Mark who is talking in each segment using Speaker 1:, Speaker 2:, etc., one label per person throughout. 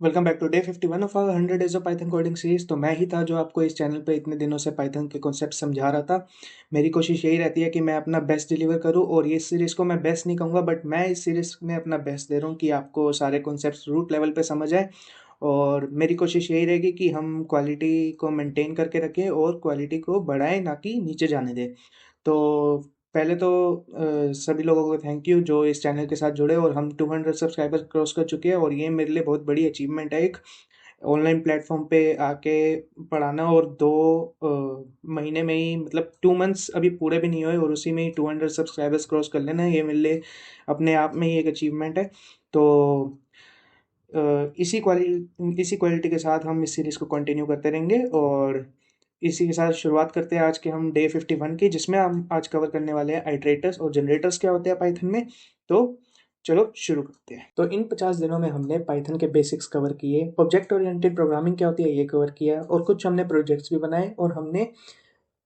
Speaker 1: Welcome back to day 51 of our 100 days of Python coding series. तो मैं ही था जो आपको इस चैनल पे इतने दिनों से पाइथन के कॉन्सेप्ट समझा रहा था। मेरी कोशिश यही रहती है कि मैं अपना बेस्ट डिलीवर करूं, और ये सीरीज़ को मैं बेस्ट नहीं कहूँगा, बट मैं इस सीरीज़ में अपना बेस्ट दे रहा हूँ कि आपको सारे कॉन्सेप्ट्स रूट लेवल पे समझ आए। और मेरी कोशिश यही रहेगी कि हम क्वालिटी को मेंटेन करके रखें और क्वालिटी को बढ़ाएं, ना कि नीचे जाने दें। तो पहले तो सभी लोगों को थैंक यू जो इस चैनल के साथ जुड़े, और हम 200 सब्सक्राइबर्स क्रॉस कर चुके हैं, और ये मेरे लिए बहुत बड़ी अचीवमेंट है। एक ऑनलाइन प्लेटफॉर्म पे आके पढ़ाना, और 2 महीने में ही, मतलब 2 मंथ्स अभी पूरे भी नहीं हुए, और उसी में ही 200 सब्सक्राइबर्स क्रॉस कर लेना, ये मेरे लिए अपने आप में ही एक अचीवमेंट है। तो इसी क्वालिटी के साथ हम इस सीरीज़ को कंटिन्यू करते रहेंगे, और इसी के साथ शुरुआत करते हैं आज के हम डे 51 की, जिसमें हम आज कवर करने वाले हैं आइट्रेटर्स और जनरेटर्स क्या होते हैं पाइथन में। तो चलो शुरू करते हैं। तो इन 50 दिनों में हमने पाइथन के बेसिक्स कवर किए, ऑब्जेक्ट ओरिएंटेड प्रोग्रामिंग क्या होती है ये कवर किया, और कुछ हमने प्रोजेक्ट्स भी बनाए, और हमने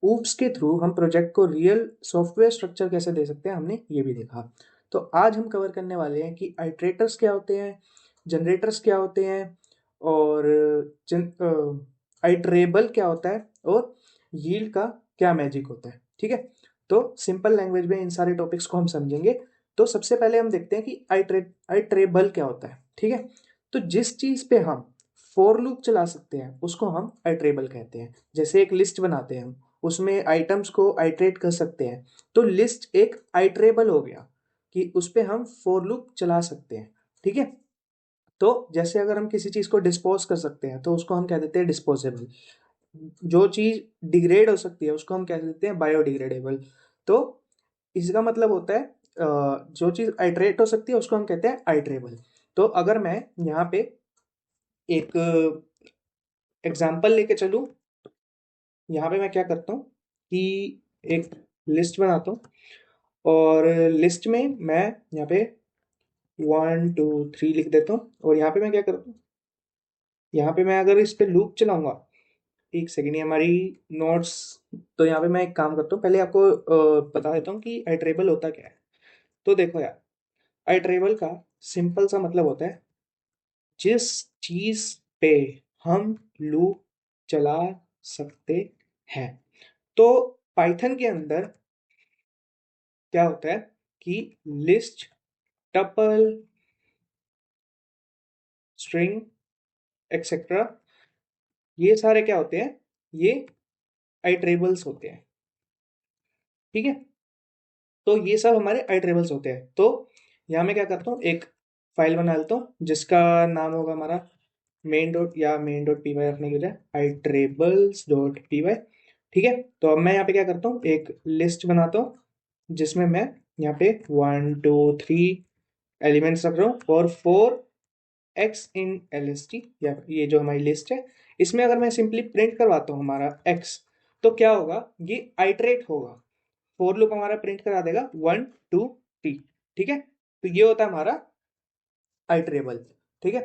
Speaker 1: ऊप्स के थ्रू हम प्रोजेक्ट को रियल सॉफ्टवेयर स्ट्रक्चर कैसे दे सकते हैं, हमने ये भी देखा। तो आज हम कवर करने वाले हैं कि आइट्रेटर्स क्या होते हैं, जनरेटर्स क्या होते हैं, और आइट्रेबल क्या होता है, और यील्ड का क्या मैजिक होता है। ठीक है, तो सिंपल लैंग्वेज में इन सारे टॉपिक्स को हम समझेंगे। तो सबसे पहले हम देखते हैं कि आइट्रेबल क्या होता है। ठीक है, तो जिस चीज़ पे हम फोर लूप चला सकते हैं उसको हम आइट्रेबल कहते हैं। जैसे एक लिस्ट बनाते हैं हम, उसमें आइटम्स को आइट्रेट कर सकते हैं, तो लिस्ट एक आइट्रेबल हो गया कि उस पे हम फोर लूप चला सकते हैं। ठीक है, तो जैसे अगर हम किसी चीज़ को डिस्पोज कर सकते हैं तो उसको हम कह देते हैं डिस्पोजेबल। जो चीज़ डिग्रेड हो सकती है उसको हम कह देते हैं बायोडिग्रेडेबल। तो इसका मतलब होता है जो चीज़ आइट्रेट हो सकती है उसको हम कहते हैं आइट्रेबल। तो अगर मैं यहाँ पे एक एग्जाम्पल लेके चलूँ, यहाँ पे मैं क्या करता हूँ कि एक लिस्ट बनाता हूँ, और लिस्ट में मैं यहाँ पे 1 2 3 लिख देता हूँ, और यहाँ पे मैं क्या करता हूँ, यहाँ पे मैं अगर इस पे लूप चलाऊंगा, एक सेकेंड, ये हमारी नोट्स। तो यहाँ पे मैं एक काम करता हूँ, पहले आपको बता देता हूँ कि आइट्रेबल होता क्या है। तो देखो यार, आइट्रेबल का सिंपल सा मतलब होता है जिस चीज पे हम लूप चला सकते हैं। तो पाइथन के अंदर क्या होता है कि लिस्ट, टपल, स्ट्रिंग, एक्सेट्रा, ये सारे क्या होते हैं, ये आइट्रेबल्स होते हैं। ठीक है, तो ये सब हमारे आइट्रेबल्स होते हैं। तो यहाँ मैं क्या करता हूँ, एक फाइल बना लेता हूँ जिसका नाम होगा हमारा मेन डॉट, या मेन डॉट पी वाई रखने के बजाय आइट्रेबल्स डॉट पी वाई। ठीक है, तो अब मैं यहाँ पे क्या करता हूँ, एक लिस्ट बनाता हूँ जिसमें मैं यहाँ पे 1 2 3 एलिमेंट्स रख रहा हूँ, और 4 x in L S T, या ये जो हमारी लिस्ट है, इसमें अगर मैं सिंपली प्रिंट करवाता हूँ हमारा x, तो क्या होगा, ये आइट्रेट होगा। फोर लूप हमारा प्रिंट करा देगा 1 2 3। ठीक है, तो ये होता है हमारा आइट्रेबल। ठीक है,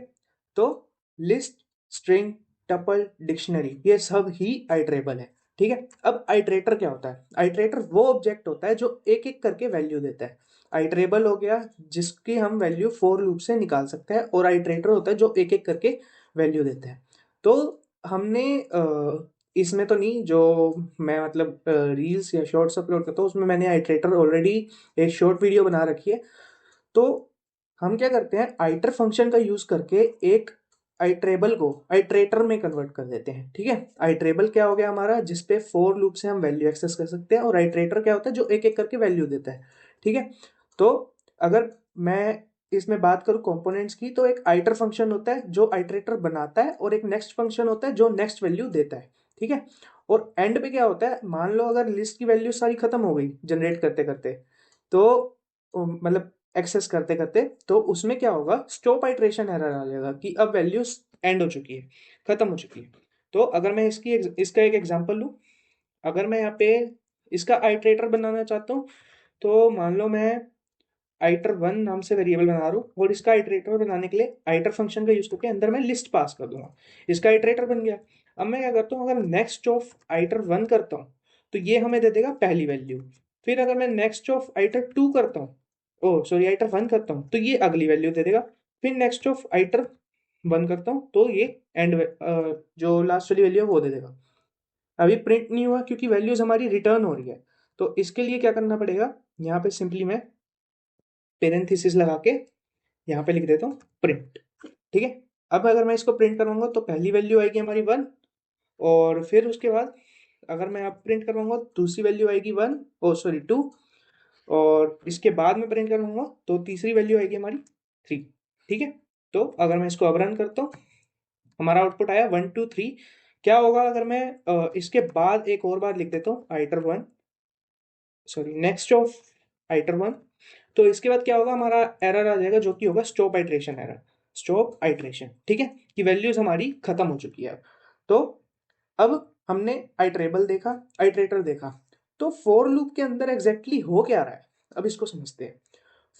Speaker 1: तो लिस्ट, स्ट्रिंग, टपल, डिक्शनरी, ये सब ही आइट्रेबल है। ठीक है, अब आइट्रेटर क्या होता है, आइट्रेटर वो ऑब्जेक्ट होता है जो एक एक करके वैल्यू देता है। आइट्रेबल हो गया जिसकी हम वैल्यू फोर लूप से निकाल सकते हैं, और आइट्रेटर होता है जो एक एक करके वैल्यू देता है। तो हमने इसमें तो नहीं, जो मैं मतलब रील्स या शॉर्ट्स अपलोड करता हूँ उसमें मैंने आइट्रेटर ऑलरेडी एक शॉर्ट वीडियो बना रखी है। तो हम क्या करते हैं, आइटर फंक्शन का यूज करके एक आइट्रेबल को आइट्रेटर में कन्वर्ट कर देते हैं। ठीक है, आइट्रेबल क्या हो गया हमारा, जिसपे फोर लूप से हम वैल्यू एक्सेस कर सकते हैं, और आइट्रेटर क्या होता है जो एक एक करके वैल्यू देता है। ठीक है, तो अगर मैं इसमें बात करूं कंपोनेंट्स की, तो एक आइटर फंक्शन होता है जो आइट्रेटर बनाता है, और एक नेक्स्ट फंक्शन होता है जो नेक्स्ट वैल्यू देता है। ठीक है, और एंड पे क्या होता है, मान लो अगर लिस्ट की वैल्यू सारी खत्म हो गई जनरेट करते करते, तो मतलब एक्सेस करते करते, तो उसमें क्या होगा, स्टॉप आइट्रेशन एरर आ जाएगा कि अब वैल्यूज एंड हो चुकी है, खत्म हो चुकी है। तो अगर मैं इसका एक एग्जांपल लूँ, अगर मैं यहाँ पे इसका आइट्रेटर बनाना चाहता हूँ, तो मान लो मैं आइटर वन नाम से वेरिएबल बना रहा हूँ, और इसका आइट्रेटर बनाने के लिए आइटर फंक्शन का यूज करके अंदर मैं लिस्ट पास कर दूंगा, इसका आइट्रेटर बन गया। अब मैं क्या करता हूँ, अगर नेक्स्ट ऑफ आइटर वन करता हूँ तो ये हमें दे देगा पहली वैल्यू। फिर अगर मैं नेक्स्ट ऑफ आइटर टू करता हूँ, ओ सॉरी आइटर वन करता हूँ, तो ये अगली वैल्यू दे देगा। फिर नेक्स्ट ऑफ आइटर 1 करता हूँ तो ये एंड जो लास्ट वाली वैल्यू है वो दे देगा। अभी प्रिंट नहीं हुआ क्योंकि वैल्यूज हमारी रिटर्न हो रही है, तो इसके लिए क्या करना पड़ेगा, यहाँ पे सिंपली मैं पेरेंथेसिस लगा के यहाँ पे लिख देता हूँ प्रिंट। ठीक है, अब अगर मैं इसको प्रिंट करवाऊंगा तो पहली वैल्यू आएगी हमारी 1, और फिर उसके बाद अगर मैं अब प्रिंट करवाऊंगा दूसरी वैल्यू आएगी 1, ओ सॉरी 2, और इसके बाद में प्रिंट करवाऊंगा तो तीसरी वैल्यू आएगी हमारी 3। ठीक है, तो अगर मैं इसको अब रन करता हूँ, हमारा आउटपुट आया 1 2 3। क्या होगा अगर मैं इसके बाद एक और बार लिख देता हूँ आइटर 1, सॉरी नेक्स्ट ऑफ आइटर 1, तो इसके बाद क्या होगा, हमारा एरर आ जाएगा जो कि होगा stop iteration error, stop iteration. ठीक है, कि वैल्यूज हमारी खत्म हो चुकी है। तो अब हमने आइट्रेबल देखा, आइट्रेटर देखा, तो फोर लूप के अंदर एग्जैक्टली हो क्या रहा है, अब इसको समझते हैं।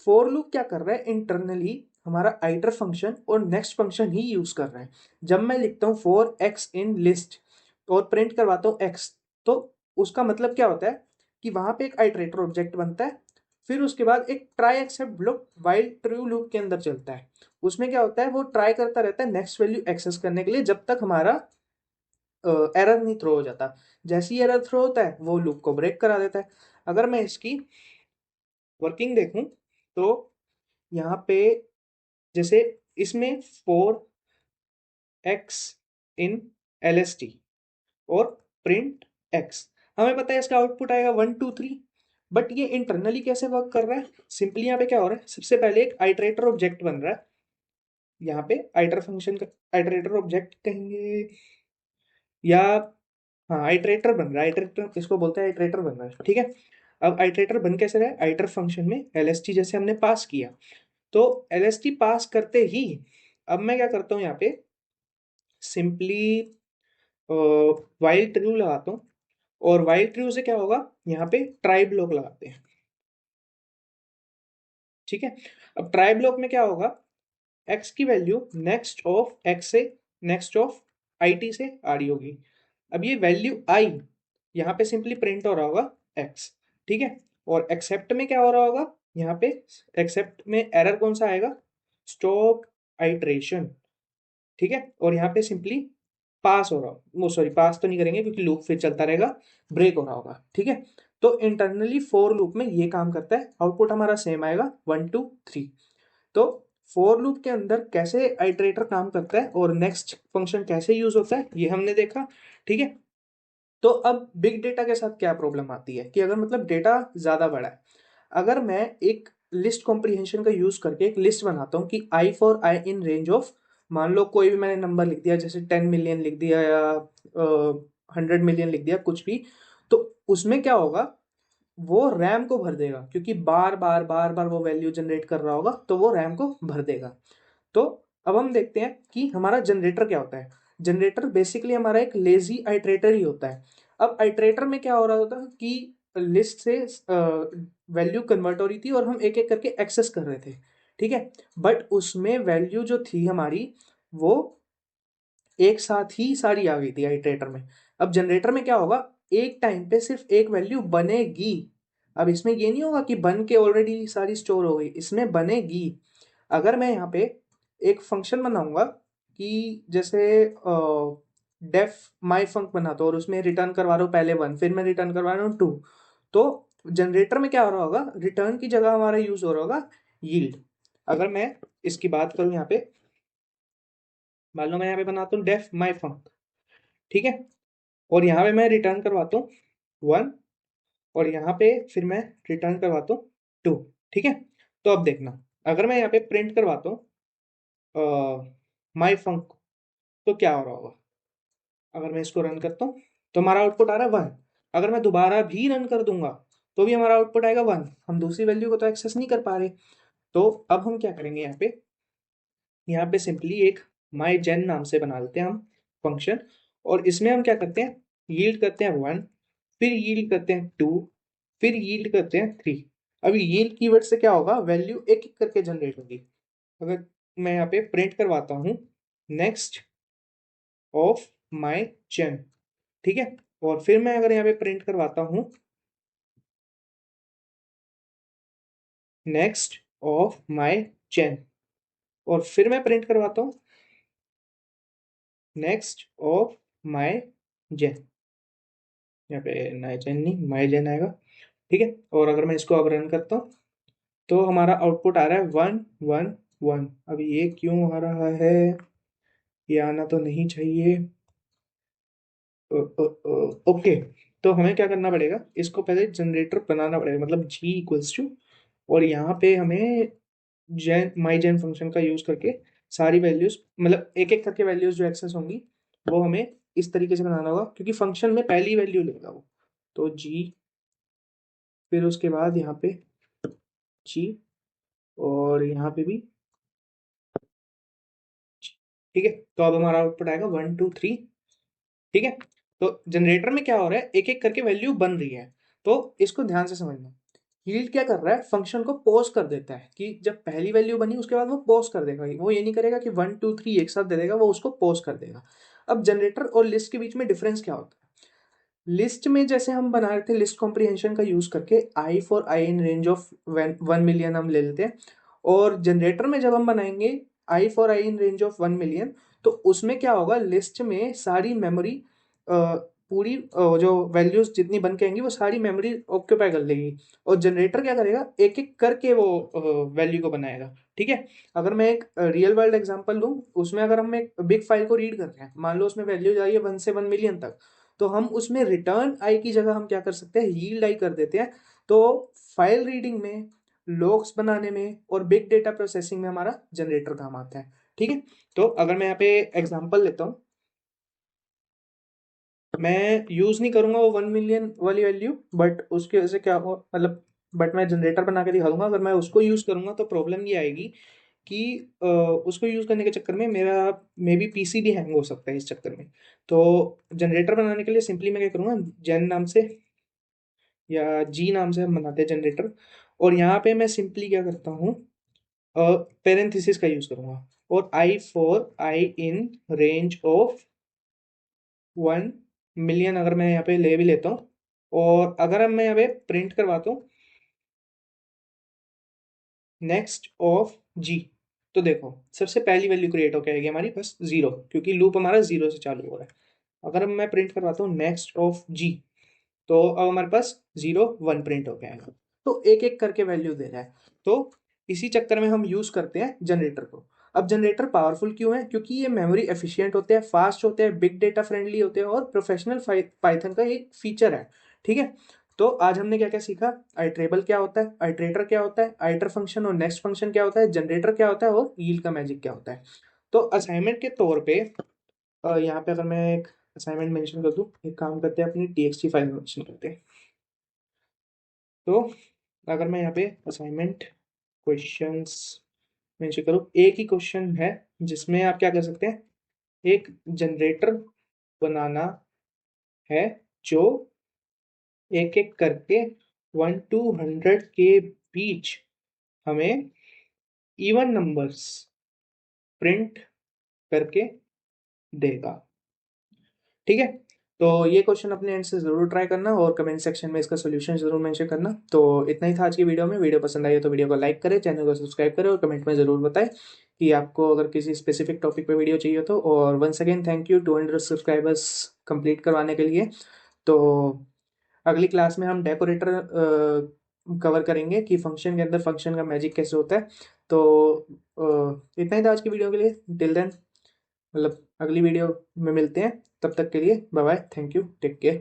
Speaker 1: फोर लूप क्या कर रहा है, इंटरनली हमारा आइटर फंक्शन और नेक्स्ट फंक्शन ही यूज कर रहा है। जब मैं लिखता हूँ फॉर एक्स इन लिस्ट और प्रिंट करवाता हूँ एक्स, तो उसका मतलब क्या होता है कि वहां पे एक आइट्रेटर ऑब्जेक्ट बनता है, फिर उसके बाद एक try except block while true loop के अंदर चलता है। उसमें क्या होता है, वो ट्राई करता रहता है नेक्स्ट वैल्यू एक्सेस करने के लिए जब तक हमारा एरर नहीं थ्रो हो जाता। जैसे ही एरर थ्रो होता है वो लूप को ब्रेक करा देता है। अगर मैं इसकी वर्किंग देखूं तो यहाँ पे जैसे इसमें four x in L S T और प्रिंट एक्स, हमें पता है इसका आउटपुट आएगा 1 2 3। बट ये इंटरनली कैसे वर्क कर रहा है, सिंपली यहाँ पे क्या हो रहा है, सबसे पहले एक आइटरेटर ऑब्जेक्ट बन रहा है। यहाँ पे आइटर फंक्शन का आइटरेटर ऑब्जेक्ट कहेंगे, या हाँ आइटरेटर बन रहा है, आइटरेटर इसको बोलते हैं, आइटरेटर बन रहा है। ठीक है, अब आइटरेटर बन कैसे रहा है, आइटर फंक्शन में एलएसटी जैसे हमने पास किया, तो एलएसटी पास करते ही अब मैं क्या करता हूँ यहाँ पे सिंपली वाइल ट्रू लगाता हूँ, और वाइल ट्रू से क्या होगा, यहाँ पे ट्राई ब्लॉक लगाते हैं। ठीक है, अब ट्राई ब्लॉक में क्या होगा, एक्स की वैल्यू नेक्स्ट ऑफ एक्स से नेक्स्ट ऑफ आई टी से आ रही होगी। अब ये वैल्यू आई यहाँ पे सिंपली प्रिंट हो रहा होगा एक्स। ठीक है, और एक्सेप्ट में क्या हो रहा होगा, यहाँ पे एक्सेप्ट में एरर कौन सा आएगा, स्टॉप आइट्रेशन। ठीक है, और यहाँ पे सिंपली पास हो रहा हो, वो सॉरी पास तो नहीं करेंगे क्योंकि लूप फिर चलता रहेगा, ब्रेक हो रहा होगा। ठीक है, तो इंटरनली फोर लूप में ये काम करता है, आउटपुट हमारा सेम आएगा 1 2 3। तो फोर लूप के अंदर कैसे आइटरेटर काम करता है और नेक्स्ट फंक्शन कैसे यूज होता है ये हमने देखा। ठीक है, तो अब बिग डेटा के साथ क्या प्रॉब्लम आती है कि अगर मतलब डेटा ज़्यादा बड़ा है, अगर मैं एक लिस्ट कॉम्प्रिहेंशन का यूज़ करके एक लिस्ट बनाता हूँ कि i for i in range of, मान लो कोई भी मैंने नंबर लिख दिया जैसे 10 मिलियन लिख दिया या 100 मिलियन लिख दिया कुछ भी, तो उसमें क्या होगा, वो रैम को भर देगा क्योंकि बार बार बार बार वो वैल्यू जनरेट कर रहा होगा, तो वो रैम को भर देगा। तो अब हम देखते हैं कि हमारा जनरेटर क्या होता है। जनरेटर बेसिकली हमारा एक लेजी आइट्रेटर ही होता है। अब आइट्रेटर में क्या हो रहा होता है कि लिस्ट से वैल्यू कन्वर्ट हो रही थी और हम एक एक करके एक्सेस कर रहे थे। ठीक है, बट उसमें वैल्यू जो थी हमारी वो एक साथ ही सारी आ गई थी आइट्रेटर में। अब जनरेटर में क्या होगा, एक टाइम पे सिर्फ एक वैल्यू बनेगी। अब इसमें ये नहीं होगा कि बन के ऑलरेडी सारी स्टोर हो गई, इसमें बनेगी। अगर मैं यहाँ पे एक फंक्शन बनाऊंगा कि जैसे डेफ माई फंक बनाता हूँ और उसमें रिटर्न करवा रहा हूँ पहले 1 फिर मैं रिटर्न करवा रहा हूँ 2, तो जनरेटर में क्या हो रहा होगा, रिटर्न की जगह हमारा यूज हो रहा होगा यील्ड। अगर मैं इसकी बात करूँ यहाँ पे, मान लो मैं यहाँ पे बनाता हूँ डेफ माई फंक। ठीक है, और यहाँ पे मैं रिटर्न करवाता हूँ 1, और यहाँ पे फिर मैं रिटर्न करवाता हूँ 2। ठीक है, तो अब देखना, अगर मैं यहाँ पे प्रिंट करवाता हूँ माई फंक, तो क्या हो रहा होगा, अगर मैं इसको रन करता हूँ तो हमारा आउटपुट आ रहा है 1। अगर मैं दोबारा भी रन कर दूंगा तो भी हमारा आउटपुट आएगा 1, हम दूसरी वैल्यू को तो एक्सेस नहीं कर पा रहे। तो अब हम क्या करेंगे, यहाँ पे सिंपली एक माई जेन नाम से बना लेते हैं हम फंक्शन, और इसमें हम क्या करते हैं, यील्ड करते हैं 1, फिर यील्ड करते हैं 2, फिर यील्ड करते हैं 3। अभी यील्ड कीवर्ड से क्या होगा, वैल्यू एक एक करके जनरेट होगी। अगर मैं यहाँ पे प्रिंट करवाता हूँ नेक्स्ट ऑफ माई जेन, ठीक है, और फिर मैं अगर यहाँ पे प्रिंट करवाता हूँ नेक्स्ट ऑफ माई जेन, और फिर मैं प्रिंट करवाता हूँ नेक्स्ट ऑफ माई जेन, यहाँ पे नाइजेन नहीं माइजेन आएगा, ठीक है। और अगर मैं इसको अब रन करता हूँ तो हमारा आउटपुट आ रहा है 1 1 1। अब ये क्यों आ रहा है, ये आना तो नहीं चाहिए। ओके, तो हमें क्या करना पड़ेगा, इसको पहले जनरेटर बनाना पड़ेगा, मतलब जी इक्वल्स टू, और यहाँ पे हमें जेन माई जेन फंक्शन का यूज करके सारी वैल्यूज, मतलब एक एक करके वैल्यूज जो एक्सेस होंगी वो हमें इस तरीके से बनाना होगा, क्योंकि फंक्शन में पहली वैल्यू लेगा वो। तो जी, फिर उसके बाद यहाँ पे जी, और यहाँ पे भी, ठीक है। तो अब हमारा आउटपुट आएगा 1 2 3, ठीक है। तो जनरेटर में क्या हो रहा है, एक एक करके वैल्यू बन रही है, तो इसको ध्यान से समझना। यील्ड क्या कर रहा है, फंक्शन को पॉज कर देता है, कि जब पहली वैल्यू बनी उसके बाद वो पॉज कर देगा, वो ये नहीं करेगा कि 1 2 3 एक साथ दे देगा, वो उसको पॉज कर देगा। अब जनरेटर और लिस्ट के बीच में डिफरेंस क्या होता है, लिस्ट में जैसे हम बना रहे थे लिस्ट कॉम्प्रिहेंशन का यूज करके, i for i in range of 1 million हम ले लेते हैं, और जनरेटर में जब हम बनाएंगे i for i in range of 1 million, तो उसमें क्या होगा, लिस्ट में सारी मेमोरी पूरी जो वैल्यूज जितनी बन के आएंगी वो सारी मेमोरी ऑक्यूपाई कर लेगी, और जनरेटर क्या करेगा, एक एक करके वो वैल्यू को बनाएगा, ठीक है। अगर मैं एक रियल वर्ल्ड एग्जांपल लूँ, उसमें अगर हम एक बिग फाइल को रीड कर रहे हैं, मान लो उसमें वैल्यूज आई है 1 से 1 मिलियन तक, तो हम उसमें रिटर्न आई की जगह हम क्या कर सकते हैं, यील्ड आई कर देते हैं। तो फाइल रीडिंग में, लॉग्स बनाने में और बिग डेटा प्रोसेसिंग में हमारा जनरेटर काम आता है, ठीक है। तो अगर मैं यहाँ पे एग्जांपल लेता हूँ, मैं यूज नहीं करूंगा वो 1 मिलियन वाली वैल्यू, बट उसकी वजह से क्या हो, मतलब बट मैं जनरेटर बना के दिखा दूंगा। अगर मैं उसको यूज करूंगा तो प्रॉब्लम ये आएगी कि उसको यूज करने के चक्कर में मेरा मे बी पीसी भी हैंग हो सकता है इस चक्कर में। तो जनरेटर बनाने के लिए सिंपली मैं क्या करूंगा, जेन नाम से या जी नाम से हम बनाते हैं जनरेटर, और यहाँ पे मैं सिंपली क्या करता हूँ, पेरेंथेसिस का यूज करूंगा, और i for i in range of 1 million अगर मैं यहाँ पे ले भी लेता हूँ, और अगर अब मैं यहाँ पे प्रिंट करवाता हूँ नेक्स्ट ऑफ जी, तो देखो सबसे पहली वैल्यू क्रिएट होकर आएगी हमारी बस 0, क्योंकि लूप हमारा 0 से चालू हो रहा है। अगर अब मैं प्रिंट करवाता हूँ नेक्स्ट ऑफ जी, तो अब हमारे पास 0 1 प्रिंट होके आएगा। तो एक एक करके वैल्यू दे रहा है, तो इसी चक्कर में हम यूज करते हैं जनरेटर को। अब जनरेटर पावरफुल क्यों है, क्योंकि ये मेमोरी एफिशिएंट होते हैं, फास्ट होते हैं, बिग डेटा फ्रेंडली होते हैं, और प्रोफेशनल पाइथन का एक फीचर है, ठीक है। तो आज हमने क्या क्या सीखा, आइट्रेबल क्या होता है, आइट्रेटर क्या होता है, आइटर फंक्शन और नेक्स्ट फंक्शन क्या होता है, जनरेटर क्या होता है, और यील्ड का मैजिक क्या होता है। तो असाइनमेंट के तौर पे यहाँ पे अगर मैं एक असाइनमेंट मेंशन कर दूं, एक काम करते हैं अपनी txt फाइल मेंशन करते हैं। तो अगर मैं यहाँ पे असाइनमेंट क्वेश्चंस मेंशन करूँ, एक ही क्वेश्चन है जिसमें आप क्या कर सकते हैं, एक जनरेटर बनाना है जो एक एक करके 1 to 100 के बीच हमें इवन नंबर्स प्रिंट करके देगा, ठीक है। तो ये क्वेश्चन अपने एंड से जरूर ट्राई करना, और कमेंट सेक्शन में इसका सोल्यूशन जरूर मेंशन करना। तो इतना ही था आज की वीडियो में। वीडियो पसंद आई हो तो वीडियो को लाइक करें, चैनल को सब्सक्राइब करें, और कमेंट में जरूर बताएं कि आपको अगर किसी स्पेसिफिक टॉपिक पे वीडियो चाहिए तो। और once again thank you 200 subscribers complete करवाने के लिए। तो अगली क्लास में हम डेकोरेटर कवर करेंगे कि फंक्शन के अंदर फंक्शन का मैजिक कैसे होता है। तो इतना ही था आज की वीडियो के लिए। टिल देन, मतलब अगली वीडियो में मिलते हैं, तब तक के लिए bye bye, thank you, take care.